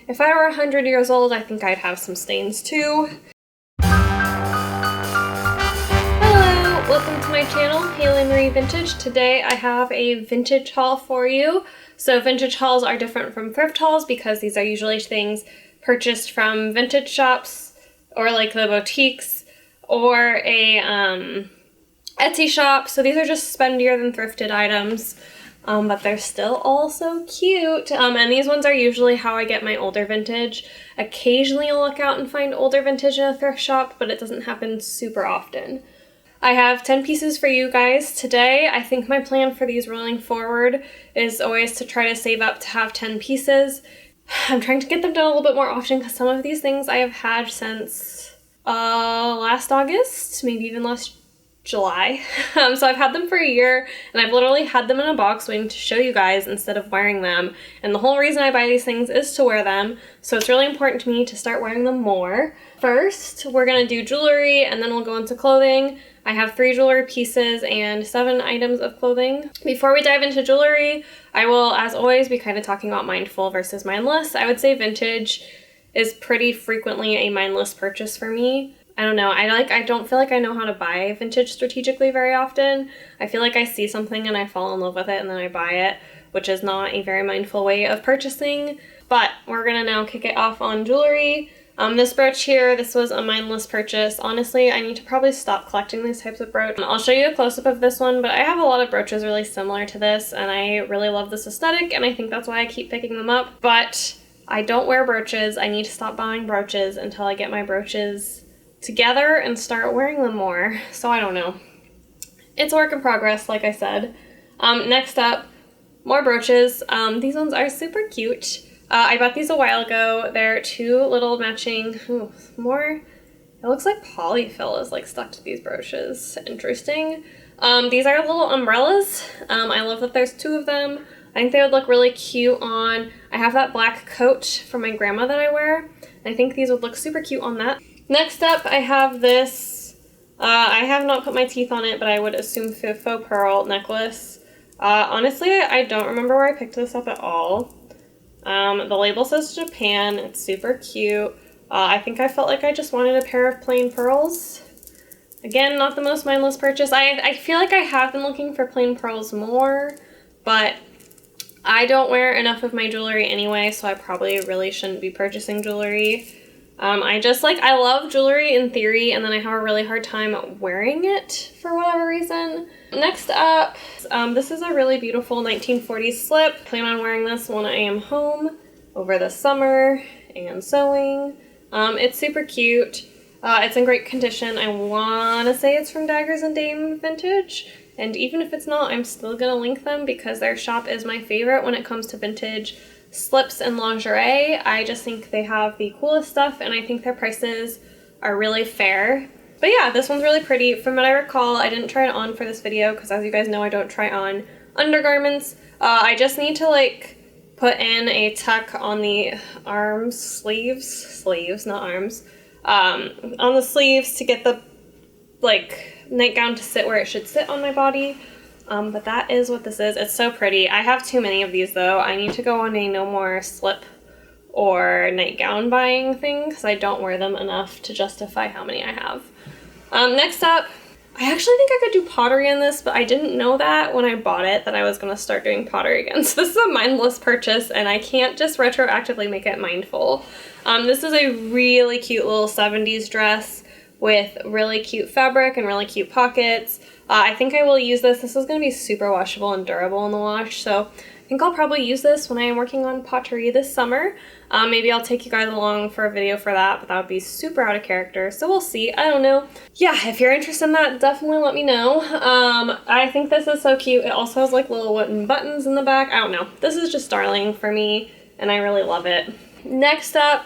If I were 100 years old, I think I'd have some stains too. Hello, welcome to my channel, Haylee Marie Vintage. Today I have a vintage haul for you. So vintage hauls are different from thrift hauls because these are usually things purchased from vintage shops or like the boutiques or a Etsy shop. So these are just spendier than thrifted items. But they're still all so cute. And these ones are usually how I get my older vintage. Occasionally I'll look out and find older vintage in a thrift shop, but it doesn't happen super often. I have 10 pieces for you guys today. I think my plan for these rolling forward is always to try to save up to have 10 pieces. I'm trying to get them done a little bit more often because some of these things I have had since last August, maybe even last July. So I've had them for a year and I've literally had them in a box waiting to show you guys instead of wearing them. And the whole reason I buy these things is to wear them. So it's really important to me to start wearing them more. First, we're gonna do jewelry and then we'll go into clothing. I have 3 jewelry pieces and 7 items of clothing. Before we dive into jewelry, I will, as always, be kind of talking about mindful versus mindless. I would say vintage is pretty frequently a mindless purchase for me. I don't know, I don't feel like I know how to buy vintage strategically very often. I feel like I see something and I fall in love with it and then I buy it, which is not a very mindful way of purchasing. But we're gonna now kick it off on jewelry. This brooch here, this was a mindless purchase. Honestly, I need to probably stop collecting these types of brooch. I'll show you a close-up of this one, but I have a lot of brooches really similar to this and I really love this aesthetic and I think that's why I keep picking them up. But I don't wear brooches. I need to stop buying brooches until I get my brooches together and start wearing them more. So I don't know. It's a work in progress, like I said. Next up, more brooches. These ones are super cute. I bought these a while ago. They're 2 little matching, it looks like polyfill is like stuck to these brooches. Interesting. These are little umbrellas. I love that there's 2 of them. I think they would look really cute on, I have that black coat from my grandma that I wear. I think these would look super cute on that. Next up, I have this, I have not put my teeth on it, but I would assume faux pearl necklace. Honestly, I don't remember where I picked this up at all. The label says Japan. It's super cute. I think I felt like I just wanted a pair of plain pearls. Again, not the most mindless purchase. I feel like I have been looking for plain pearls more, but I don't wear enough of my jewelry anyway, so I probably really shouldn't be purchasing jewelry. I love jewelry in theory, and then I have a really hard time wearing it for whatever reason. Next up, this is a really beautiful 1940s slip. I plan on wearing this when I am home over the summer and sewing. It's super cute. It's in great condition. I want to say it's from Daggers and Dame Vintage, and even if it's not, I'm still gonna link them because their shop is my favorite when it comes to vintage slips and lingerie. I just think they have the coolest stuff and I think their prices are really fair. But yeah, this one's really pretty. From what I recall, I didn't try it on for this video because as you guys know, I don't try on undergarments. I just need to like put in a tuck on the arms, sleeves, not arms, on the sleeves to get the like nightgown to sit where it should sit on my body. But that is what this is. It's so pretty. I have too many of these though. I need to go on a no more slip or nightgown buying thing because I don't wear them enough to justify how many I have. Next up, I actually think I could do pottery in this, but I didn't know that when I bought it that I was going to start doing pottery again. So this is a mindless purchase and I can't just retroactively make it mindful. This is a really cute little 70s dress with really cute fabric and really cute pockets. I think I will use this. This is going to be super washable and durable in the wash, so I think I'll probably use this when I am working on pottery this summer. Maybe I'll take you guys along for a video for that, but that would be super out of character, so we'll see. I don't know. Yeah, if you're interested in that, definitely let me know. I think this is so cute. It also has like little wooden buttons in the back. I don't know. This is just darling for me, and I really love it. Next up,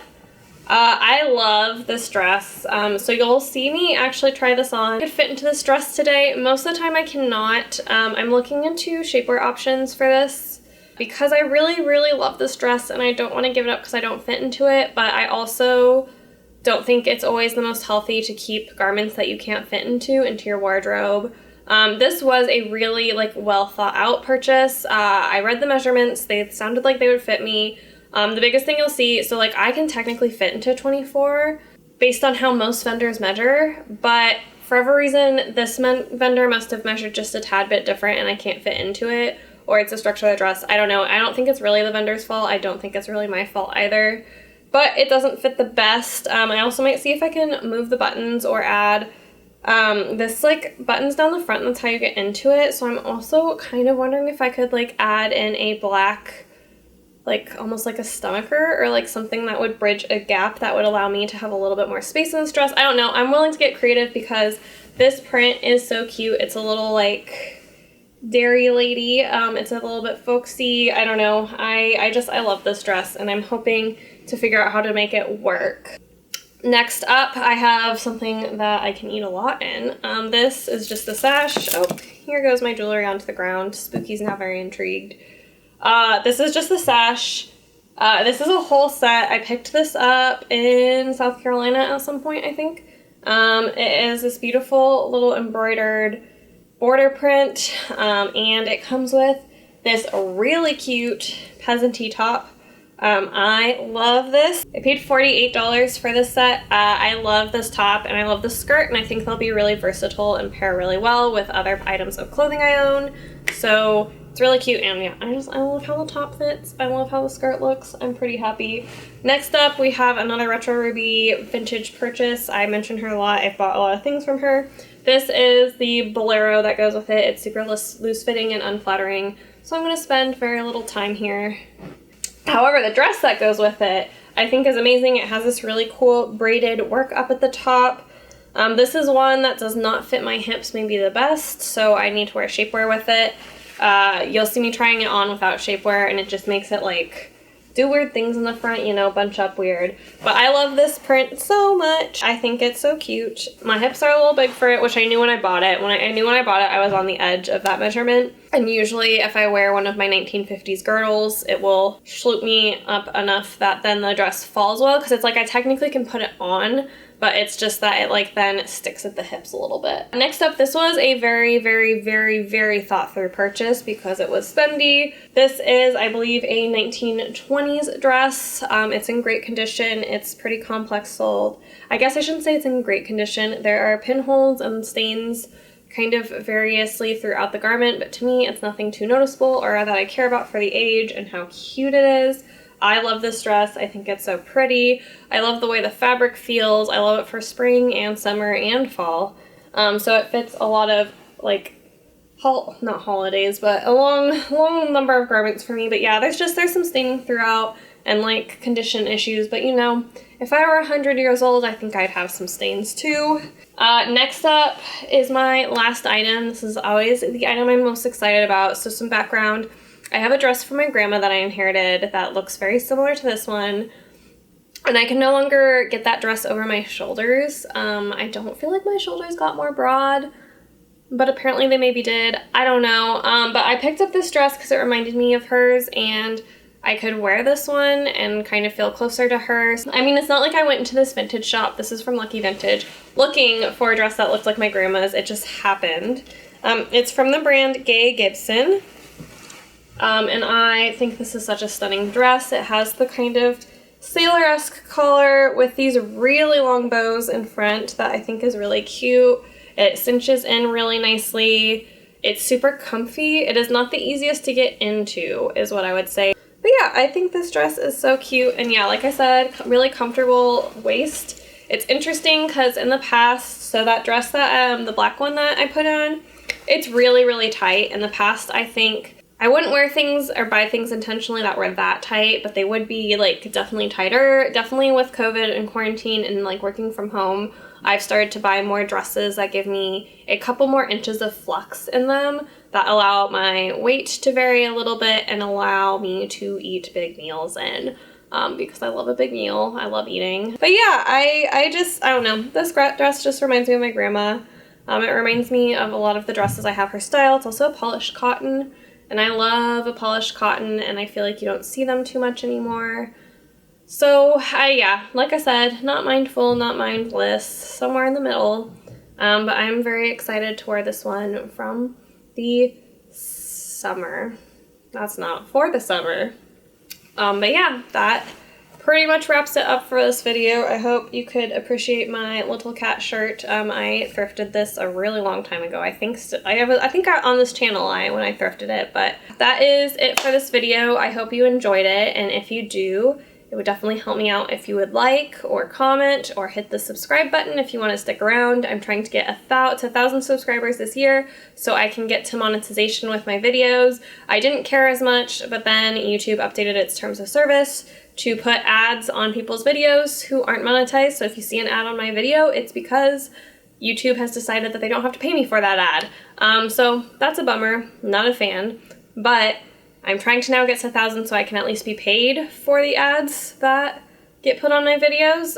I love this dress, so you'll see me actually try this on. I could fit into this dress today. Most of the time I cannot. I'm looking into shapewear options for this because I really, really love this dress and I don't want to give it up because I don't fit into it, but I also don't think it's always the most healthy to keep garments that you can't fit into your wardrobe. This was a really well thought out purchase. I read the measurements. They sounded like they would fit me. The biggest thing you'll see, so like I can technically fit into 24 based on how most vendors measure, but for whatever reason, this vendor must have measured just a tad bit different and I can't fit into it, or it's a structure of the dress. I don't know. I don't think it's really the vendor's fault. I don't think it's really my fault either, but it doesn't fit the best. I also might see if I can move the buttons or add this like buttons down the front, and that's how you get into it. So I'm also kind of wondering if I could like add in a black, like almost like a stomacher or like something that would bridge a gap that would allow me to have a little bit more space in this dress. I don't know. I'm willing to get creative because this print is so cute. It's a little like dairy lady. It's a little bit folksy. I don't know. I love this dress and I'm hoping to figure out how to make it work. Next up, I have something that I can eat a lot in. This is just a sash. Oh, here goes my jewelry onto the ground. Spooky's now very intrigued. This is just the sash. This is a whole set. I picked this up in South Carolina at some point, I think. It is this beautiful little embroidered border print, and it comes with this really cute peasant-y top. I love this. I paid $48 for this set. I love this top and I love the skirt, and I think they'll be really versatile and pair really well with other items of clothing I own. So it's really cute, and yeah, I love how the top fits. I love how the skirt looks. I'm pretty happy. Next up, we have another Retro Ruby vintage purchase. I mentioned her a lot. I've bought a lot of things from her. This is the bolero that goes with it. It's super loose fitting and unflattering, so I'm going to spend very little time here. However, the dress that goes with it, I think is amazing. It has this really cool braided work up at the top. This is one that does not fit my hips maybe the best, so I need to wear shapewear with it. You'll see me trying it on without shapewear, and it just makes it like do weird things in the front, you know, bunch up weird. But I love this print so much. I think it's so cute. My hips are a little big for it, which I knew when I bought it. I knew when I bought it, I was on the edge of that measurement. And usually if I wear one of my 1950s girdles, it will sloop me up enough that then the dress falls well, because it's like I technically can put it on, but it's just that it like then sticks at the hips a little bit. Next up, this was a very, very, very, very thought through purchase because it was spendy. This is, I believe, a 1920s dress. It's in great condition. It's pretty complex soled. I guess I shouldn't say it's in great condition. There are pinholes and stains kind of variously throughout the garment, but to me, it's nothing too noticeable or that I care about for the age and how cute it is. I love this dress. I think it's so pretty. I love the way the fabric feels. I love it for spring and summer and fall. So it fits a lot of like, not holidays, but a long number of garments for me. But yeah, there's some staining throughout and like condition issues. But you know, if I were 100 years old, I think I'd have some stains too. Next up is my last item. This is always the item I'm most excited about. So some background. I have a dress from my grandma that I inherited that looks very similar to this one, and I can no longer get that dress over my shoulders. I don't feel like my shoulders got more broad, but apparently they maybe did. I don't know, but I picked up this dress because it reminded me of hers, and I could wear this one and kind of feel closer to her. I mean, it's not like I went into this vintage shop, this is from Lucky Vintage, looking for a dress that looked like my grandma's. It just happened. It's from the brand Gay Gibson. And I think this is such a stunning dress. It has the kind of sailor-esque collar with these really long bows in front that I think is really cute. It cinches in really nicely. It's super comfy. It is not the easiest to get into, is what I would say. But yeah, I think this dress is so cute. And yeah, like I said, really comfortable waist. It's interesting because in the past, so that dress that, the black one that I put on, it's really, really tight. In the past, I think I wouldn't wear things or buy things intentionally that were that tight, but they would be like definitely tighter. Definitely with COVID and quarantine and like working from home, I've started to buy more dresses that give me a couple more inches of flux in them that allow my weight to vary a little bit and allow me to eat big meals in. Because I love a big meal. I love eating. But yeah, I don't know. This dress just reminds me of my grandma. It reminds me of a lot of the dresses I have her style. It's also a polished cotton. And I love a polished cotton, and I feel like you don't see them too much anymore. So, yeah, like I said, not mindful, not mindless, somewhere in the middle. But I'm very excited to wear this one from the summer. That's not for the summer. But yeah, that pretty much wraps it up for this video. I hope you could appreciate my little cat shirt. I thrifted this a really long time ago. I think I on this channel when I thrifted it, but that is it for this video. I hope you enjoyed it, and if you do, it would definitely help me out if you would like or comment or hit the subscribe button if you want to stick around. I'm trying to get to 1,000 subscribers this year so I can get to monetization with my videos. I didn't care as much, but then YouTube updated its terms of service to put ads on people's videos who aren't monetized. So if you see an ad on my video, it's because YouTube has decided that they don't have to pay me for that ad. So that's a bummer, not a fan, but I'm trying to now get to 1,000 so I can at least be paid for the ads that get put on my videos.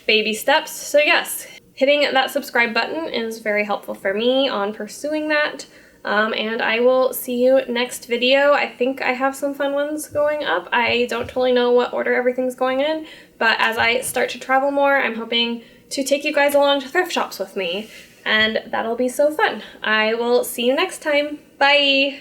Baby steps. So yes, hitting that subscribe button is very helpful for me on pursuing that. And I will see you next video. I think I have some fun ones going up. I don't totally know what order everything's going in, but as I start to travel more, I'm hoping to take you guys along to thrift shops with me, and that'll be so fun. I will see you next time. Bye!